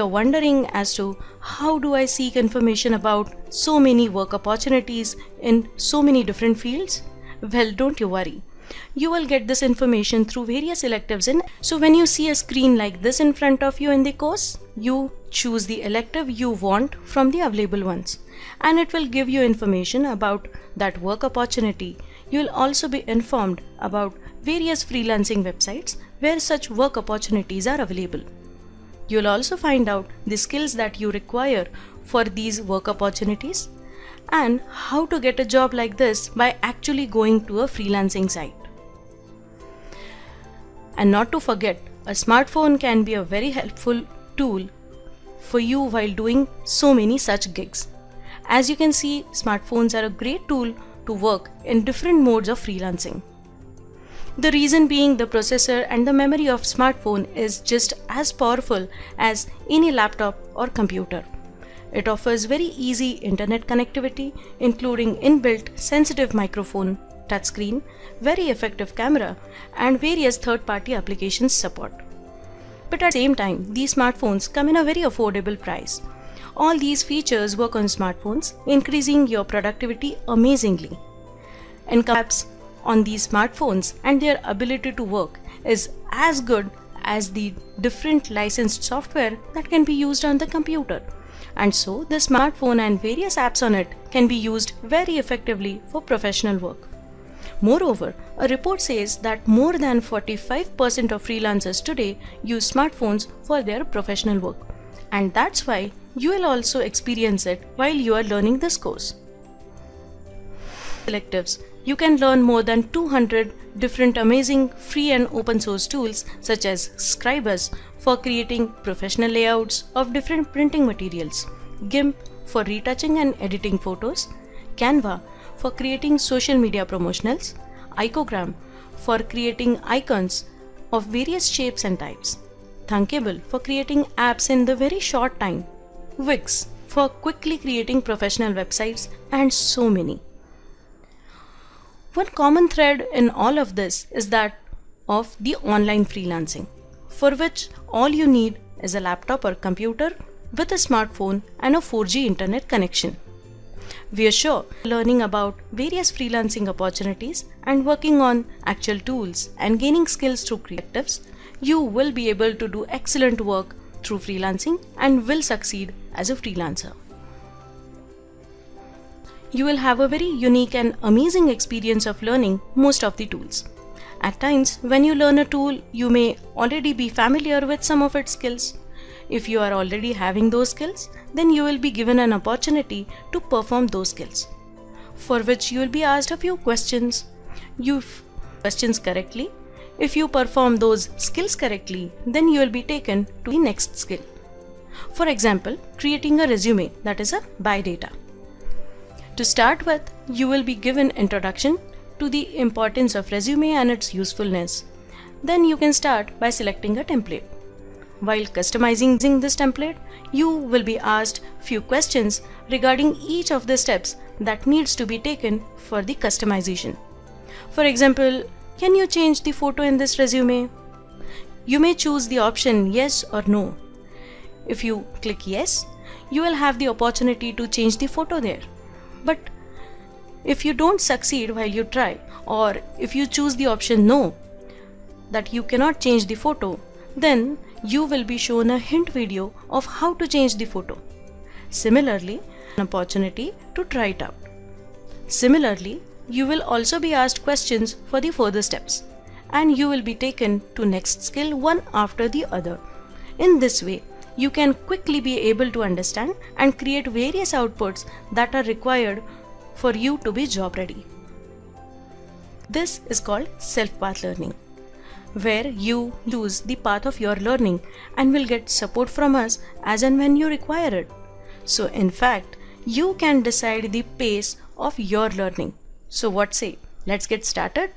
you're wondering as to how do I seek information about so many work opportunities in so many different fields? Well, don't you worry. You will get this information through various electives so when you see a screen like this in front of you in the course, you choose the elective you want from the available ones, and it will give you information about that work opportunity. You will also be informed about various freelancing websites where such work opportunities are available. You will also find out the skills that you require for these work opportunities and how to get a job like this by actually going to a freelancing site. And not to forget, a smartphone can be a very helpful tool for you while doing so many such gigs. As you can see, smartphones are a great tool to work in different modes of freelancing. The reason being the processor and the memory of smartphone is just as powerful as any laptop or computer. It offers very easy internet connectivity, including inbuilt sensitive microphone, touchscreen, very effective camera, and various third-party applications support. But at the same time, these smartphones come in a very affordable price. All these features work on smartphones, increasing your productivity amazingly. And apps on these smartphones and their ability to work is as good as the different licensed software that can be used on the computer. And so the smartphone and various apps on it can be used very effectively for professional work. Moreover, a report says that more than 45% of freelancers today use smartphones for their professional work. And that's why you will also experience it while you are learning this course. Electives. You can learn more than 200 different amazing free and open source tools such as Scribus for creating professional layouts of different printing materials, GIMP for retouching and editing photos, Canva for creating social media promotionals, Icogram for creating icons of various shapes and types, Thunkable for creating apps in the very short time, Wix for quickly creating professional websites, and so many. One common thread in all of this is that of the online freelancing, for which all you need is a laptop or computer with a smartphone and a 4G internet connection. We are sure learning about various freelancing opportunities and working on actual tools and gaining skills through creatives, you will be able to do excellent work through freelancing and will succeed as a freelancer. You will have a very unique and amazing experience of learning most of the tools. At times, when you learn a tool, you may already be familiar with some of its skills. If you are already having those skills, then you will be given an opportunity to perform those skills, for which you will be asked a few questions. You questions correctly. If you perform those skills correctly, then you will be taken to the next skill. For example, creating a resume, that is a biodata. To start with, you will be given introduction to the importance of resume and its usefulness. Then you can start by selecting a template. While customizing this template, you will be asked few questions regarding each of the steps that needs to be taken for the customization. For example, can you change the photo in this resume? You may choose the option yes or no. If you click yes, you will have the opportunity to change the photo there. But if you don't succeed while you try, or if you choose the option no, that you cannot change the photo, then you will be shown a hint video of how to change the photo. Similarly, an opportunity to try it out. Similarly, you will also be asked questions for the further steps, and you will be taken to next skill one after the other. In this way, you can quickly be able to understand and create various outputs that are required for you to be job ready. This is called self-path learning, where you choose the path of your learning and will get support from us as and when you require it. So in fact, you can decide the pace of your learning. So what say? Let's get started.